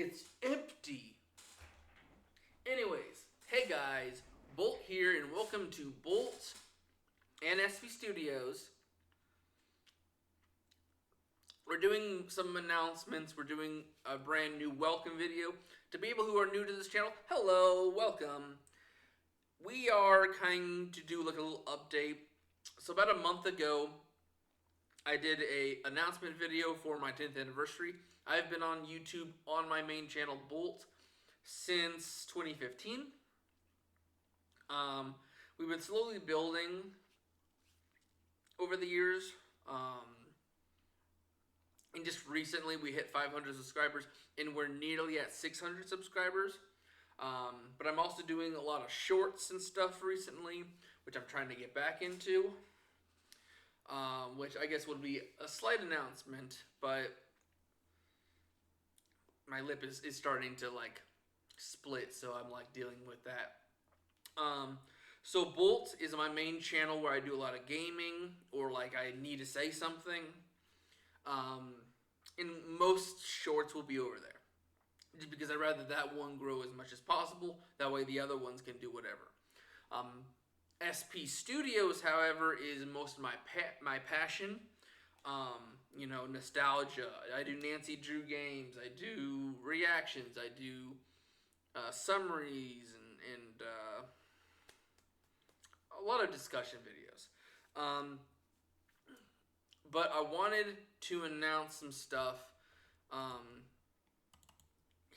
It's empty. Anyways, hey guys, Bolt here, and welcome to Bolt and SV Studios. We're doing some announcements. We're doing a brand new welcome video. To people who are new to this channel, hello, welcome. We are kind to do like a little update. So about a month ago, I did a announcement video for my 10th anniversary. I've been on YouTube on my main channel, Bolt, since 2015. We've been slowly building over the years. And just recently we hit 500 subscribers, and we're nearly at 600 subscribers. But I'm also doing a lot of shorts and stuff recently, which I'm trying to get back into. Which I guess would be a slight announcement, but my lip is starting to like split, so I'm like dealing with that. So Bolt is my main channel where I do a lot of gaming, or like I need to say something. And most shorts will be over there, just because I'd rather that one grow as much as possible. That way the other ones can do whatever. SP Studios, however, is most of my passion. Nostalgia. I do Nancy Drew games. I do reactions. I do summaries and a lot of discussion videos. But I wanted to announce some stuff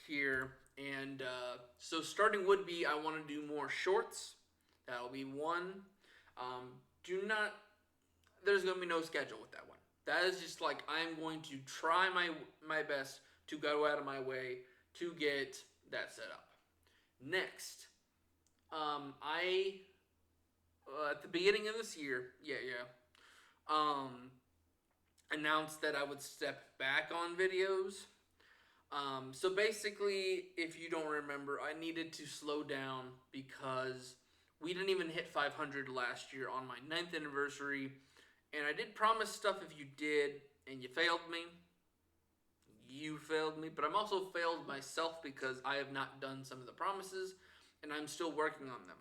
here. And so starting would be I want to do more shorts. That'll be one. There's going to be no schedule with that one. That is just like I'm going to try my best to go out of my way to get that set up. Next, at the beginning of this year, announced that I would step back on videos. So basically, if you don't remember, I needed to slow down because we didn't even hit 500 last year on my 9th anniversary. And I did promise stuff if you did, and you failed me. You failed me, but I'm also failed myself because I have not done some of the promises, and I'm still working on them.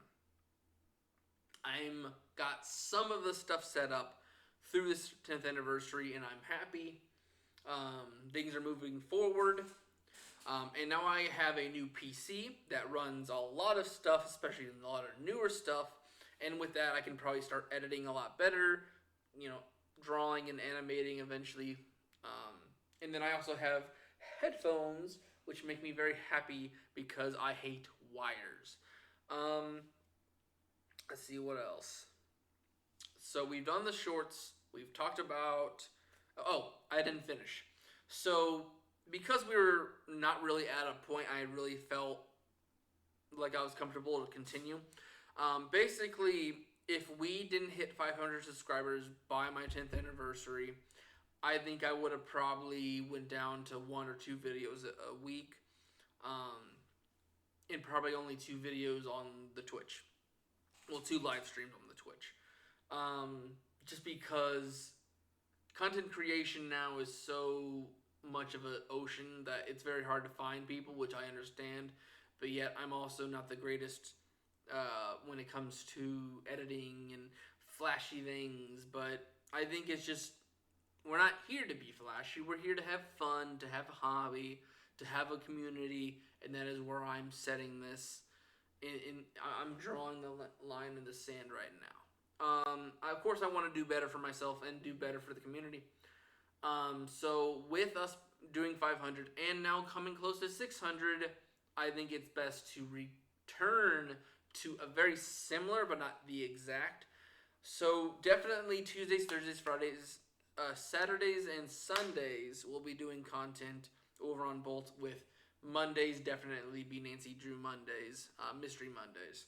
I'm got some of the stuff set up through this 10th anniversary, and I'm happy. Things are moving forward. And now I have a new PC that runs a lot of stuff, especially a lot of newer stuff. And with that, I can probably start editing a lot better, drawing and animating eventually. And then I also have headphones, which make me very happy because I hate wires. Let's see what else. So we've done the shorts. We've talked about... Oh, I didn't finish. So because we were not really at a point I really felt like I was comfortable to continue. Basically, if we didn't hit 500 subscribers by my 10th anniversary, I think I would have probably went down to 1 or 2 videos a week. And probably only 2 videos on the Twitch. Well, 2 live streams on the Twitch. Just because content creation now is so much of an ocean that it's very hard to find people, which I understand. But yet I'm also not the greatest when it comes to editing and flashy things. But I think it's just, we're not here to be flashy. We're here to have fun, to have a hobby, to have a community. And that is where I'm setting this. I'm drawing the line in the sand right now. Of course, I want to do better for myself and do better for the community. So with us doing 500 and now coming close to 600, I think it's best to return to a very similar, but not the exact. So definitely Tuesdays, Thursdays, Fridays, Saturdays, and Sundays we'll be doing content over on Bolt, with Mondays definitely be Nancy Drew Mondays, Mystery Mondays.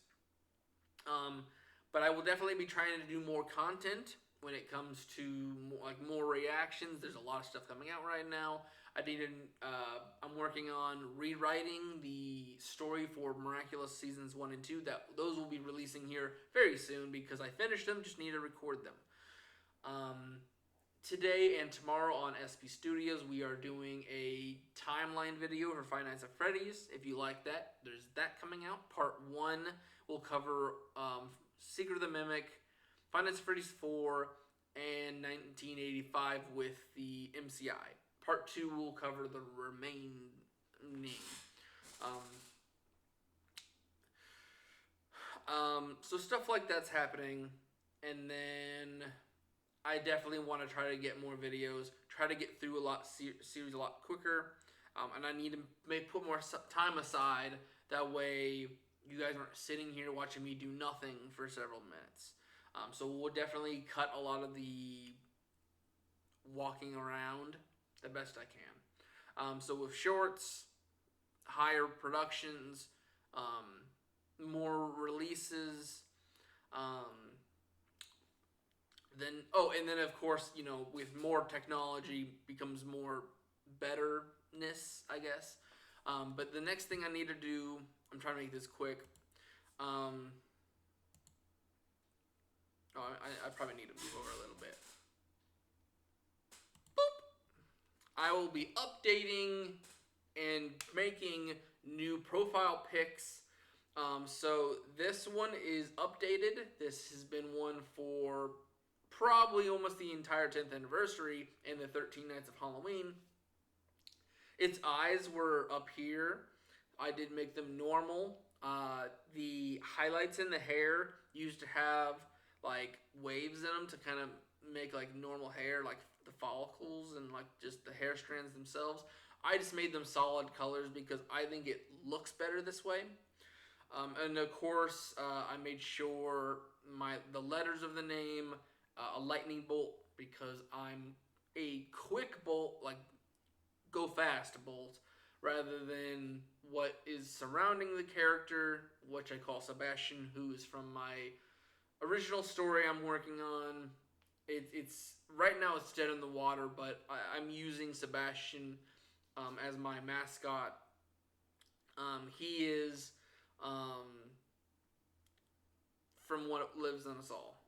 But I will definitely be trying to do more content when it comes to more reactions. There's a lot of stuff coming out right now. I'm working on rewriting the story for Miraculous Seasons 1 and 2. Those will be releasing here very soon because I finished them, just need to record them. today and tomorrow on SP Studios, we are doing a timeline video for Five Nights at Freddy's. If you like that, there's that coming out. Part 1 will cover Secret of the Mimic, Five Nights at Freddy's 4, and 1985 with the MCI. Part 2 will cover the remaining. So stuff like that's happening, and then I definitely want to try to get more videos, try to get through a lot series a lot quicker, and I need to put more time aside. That way, you guys aren't sitting here watching me do nothing for several minutes. So we'll definitely cut a lot of the walking around the best I can. So with shorts, higher productions, more releases. And then of course, with more technology becomes more betterness, I guess. But the next thing I need to do, I'm trying to make this quick. I probably need to move over a little bit. Boop. I will be updating and making new profile pics. So this one is updated. This has been one for probably almost the entire 10th anniversary and the 13 Nights of Halloween. Its eyes were up here. I did make them normal. The highlights in the hair used to have like waves in them to kind of make like normal hair, like the follicles and like just the hair strands themselves. I just made them solid colors because I think it looks better this way. And of course, I made sure the letters of the name, a lightning bolt, because I'm a quick bolt, like go fast bolt, rather than what is surrounding the character, which I call Sebastian, who is from my original story I'm working on. It's right now it's dead in the water, but I'm using Sebastian as my mascot. He is from What Lives in Us All.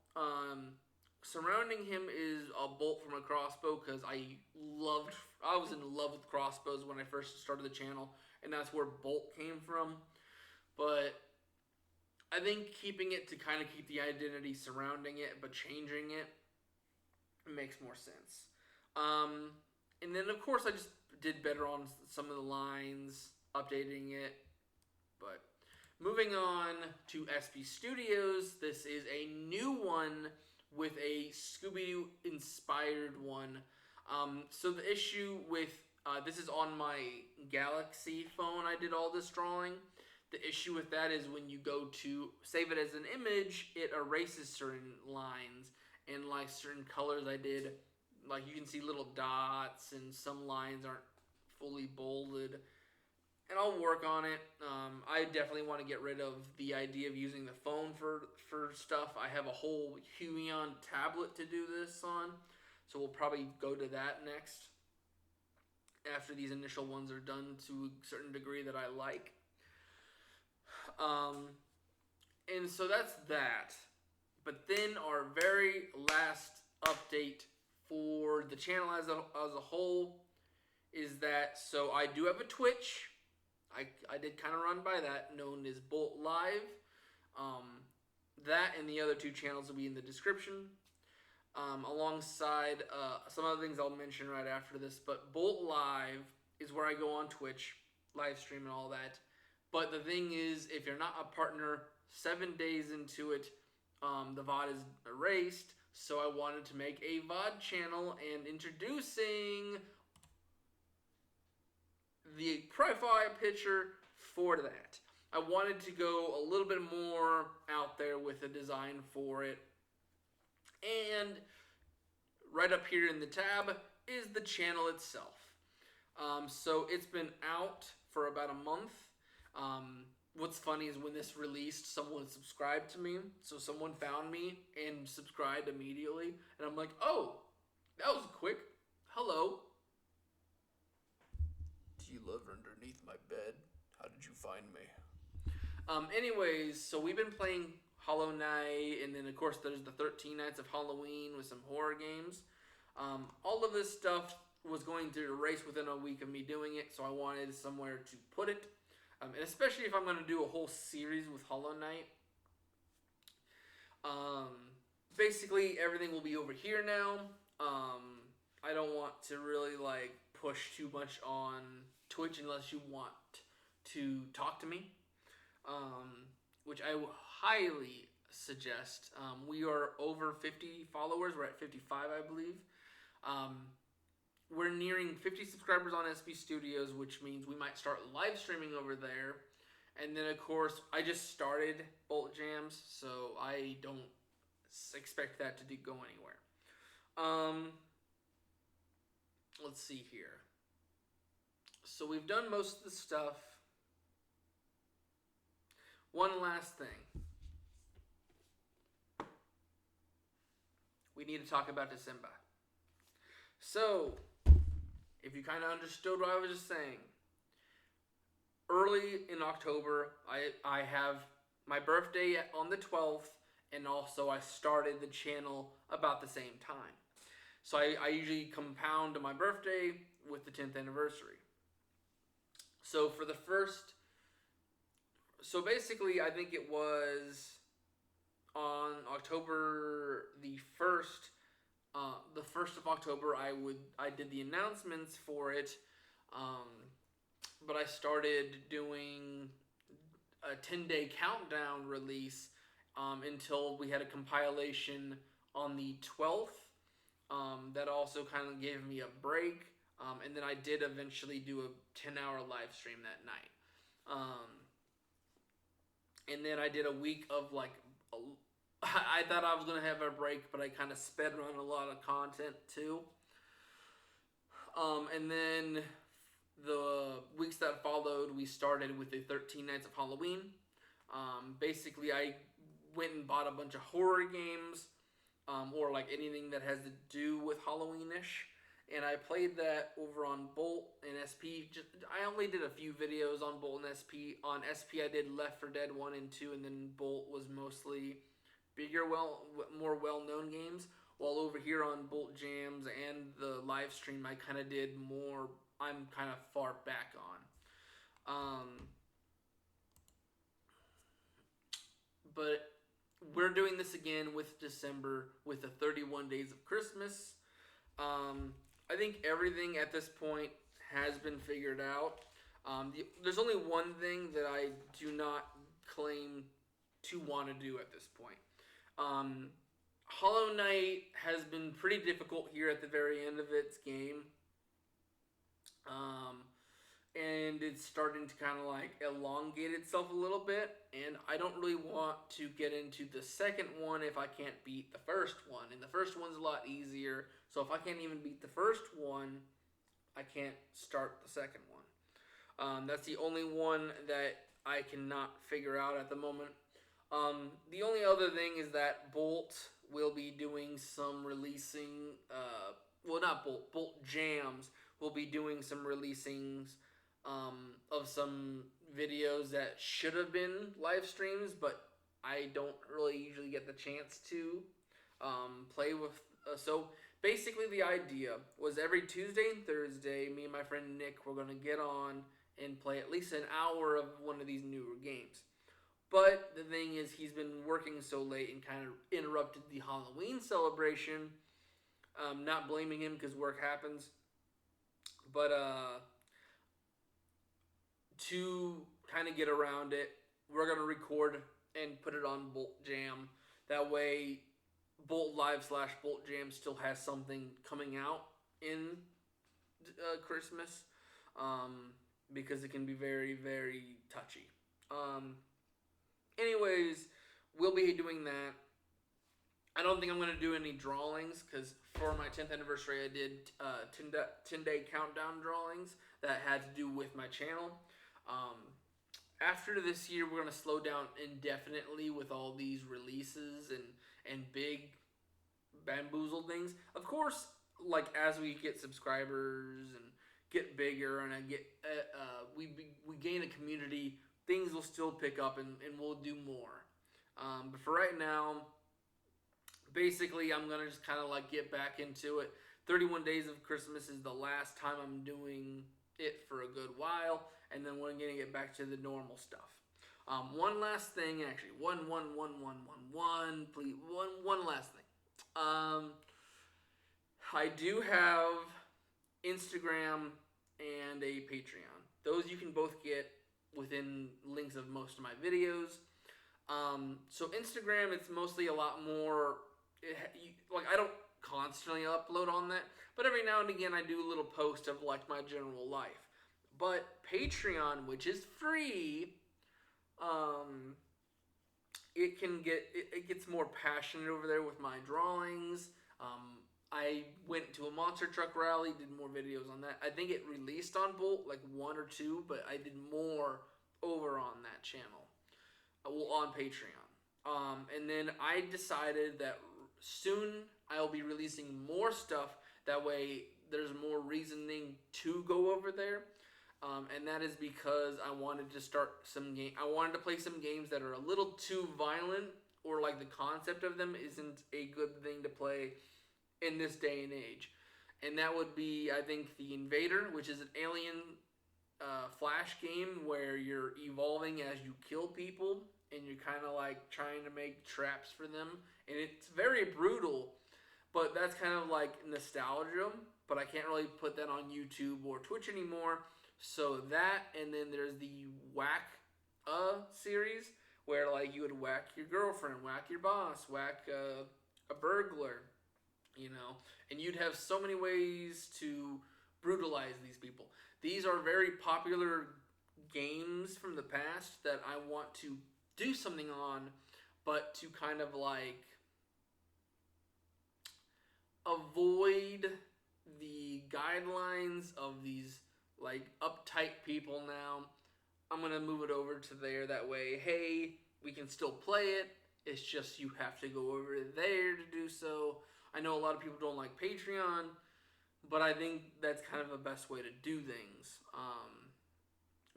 Surrounding him is a bolt from a crossbow because I was in love with crossbows when I first started the channel, and that's where bolt came from. But I think keeping it to kind of keep the identity surrounding it, but changing it makes more sense. And then of course I just did better on some of the lines, updating it. But moving on to SP Studios, this is a new one with a Scooby-Doo inspired one. So the issue with this is on my Galaxy phone. I did all this drawing. The issue with that is when you go to save it as an image, it erases certain lines and like certain colors I did. Like you can see little dots and some lines aren't fully bolded. And I'll work on it. I definitely want to get rid of the idea of using the phone for stuff. I have a whole Huion tablet to do this on. So we'll probably go to that next. After these initial ones are done to a certain degree that I like. And so that's that. But then our very last update for the channel as a whole is that, so I do have a Twitch. I did kind of run by that, known as B.O.L.T Live. That and the other two channels will be in the description. Alongside some other things I'll mention right after this. But B.O.L.T Live is where I go on Twitch, live stream and all that. But the thing is, if you're not a partner, 7 days into it, the VOD is erased. So I wanted to make a VOD channel, and introducing the profile picture for that. I wanted to go a little bit more out there with a design for it. And right up here in the tab is the channel itself. So it's been out for about a month. What's funny is when this released, someone subscribed to me. So someone found me and subscribed immediately. And I'm like, oh, that was quick. Hello. Do you live underneath my bed? How did you find me? Anyways, so we've been playing Hollow Knight, and then of course there's the 13 Nights of Halloween with some horror games. All of this stuff was going to erase within a week of me doing it, so I wanted somewhere to put it. And especially if I'm going to do a whole series with Hollow Knight. Basically, everything will be over here now. I don't want to really like push too much on Twitch unless you want to talk to me, which I highly suggest. We are over 50 followers. We're at 55, I believe. We're nearing 50 subscribers on SB Studios, which means we might start live streaming over there. And then, of course, I just started Bolt Jams, so I don't expect that to go anywhere. Let's see here. So we've done most of the stuff. One last thing. We need to talk about December. So, if you kind of understood what I was just saying, early in October, I have my birthday on the 12th, and also I started the channel about the same time. So I usually compound my birthday with the 10th anniversary. So for the first, so basically I think it was on October the 1st, the 1st of October, I did the announcements for it, but I started doing a 10-day countdown release until we had a compilation on the 12th. That also kind of gave me a break, and then I did eventually do a 10-hour live stream that night. And then I did a week of like, I thought I was going to have a break, but I kind of sped run a lot of content too. And then the weeks that followed, we started with the 13 Nights of Halloween. Basically, I went and bought a bunch of horror games, or like anything that has to do with Halloween-ish. And I played that over on Bolt and SP. I only did a few videos on Bolt and SP. On SP, I did Left 4 Dead 1 and 2, and then Bolt was mostly bigger, more well-known games. While over here on Bolt Jams and the live stream, I kind of did more, I'm kind of far back on. But we're doing this again with December, with the 31 Days of Christmas. I think everything at this point has been figured out. There's only one thing that I do not claim to want to do at this point. Hollow Knight has been pretty difficult here at the very end of its game. And it's starting to kind of like elongate itself a little bit. And I don't really want to get into the second one if I can't beat the first one. And the first one's a lot easier. So if I can't even beat the first one, I can't start the second one. That's the only one that I cannot figure out at the moment. The only other thing is that Bolt will be doing some releasing, well, not Bolt, Bolt Jams will be doing some releasings of some videos that should have been live streams, but I don't really usually get the chance to play with. So basically the idea was every Tuesday and Thursday, me and my friend Nick were going to get on and play at least an hour of one of these newer games. But the thing is, he's been working so late and kind of interrupted the Halloween celebration. Not blaming him because work happens. But to kind of get around it, we're going to record and put it on Bolt Jam. That way, Bolt Live / Bolt Jam still has something coming out in Christmas. Because it can be very, very touchy. Anyways, we'll be doing that. I don't think I'm going to do any drawings because for my 10th anniversary, I did 10-day countdown drawings that had to do with my channel. After this year, we're going to slow down indefinitely with all these releases and big bamboozle things. Of course, like as we get subscribers and get bigger and we gain a community, things will still pick up and we'll do more. But for right now, basically, I'm going to just kind of like get back into it. 31 Days of Christmas is the last time I'm doing it for a good while, and then we're gonna get back to the normal stuff. One last thing, actually, please, one last thing. I do have Instagram and a Patreon. Those you can both get within links of most of my videos. So Instagram, it's mostly a lot more. Like I don't constantly upload on that, but every now and again I do a little post of like my general life. But Patreon, which is free, um, it gets more passionate over there with my drawings. I went to a monster truck rally, did more videos on that. I think it released on B.O.L.T, like 1 or 2, but I did more over on that channel, well, on Patreon. And then I decided that soon I'll be releasing more stuff. That way, there's more reasoning to go over there. And that is because I wanted to start some game. I wanted to play some games that are a little too violent, or like the concept of them isn't a good thing to play in this day and age. And that would be, I think, The Invader, which is an alien flash game where you're evolving as you kill people, and you're kind of like trying to make traps for them. And it's very brutal, but that's kind of like nostalgia. But I can't really put that on YouTube or Twitch anymore. So that, and then there's the Whack series, where like you would whack your girlfriend, whack your boss, whack a burglar, and you'd have so many ways to brutalize these people. These are very popular games from the past that I want to do something on, but to kind of like avoid the guidelines of these like uptight people now. I'm gonna move it over to there. That way, hey, we can still play it. It's just you have to go over there to do so. I know a lot of people don't like Patreon, but I think that's kind of the best way to do things.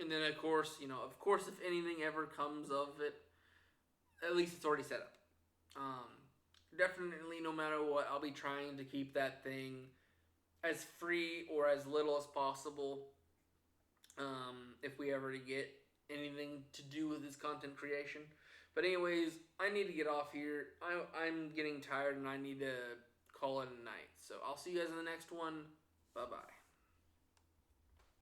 And then of course, if anything ever comes of it, at least it's already set up. Definitely, no matter what, I'll be trying to keep that thing as free or as little as possible. If we ever get anything to do with this content creation. But anyways, I need to get off here. I'm getting tired and I need to call it a night. So I'll see you guys in the next one. Bye-bye.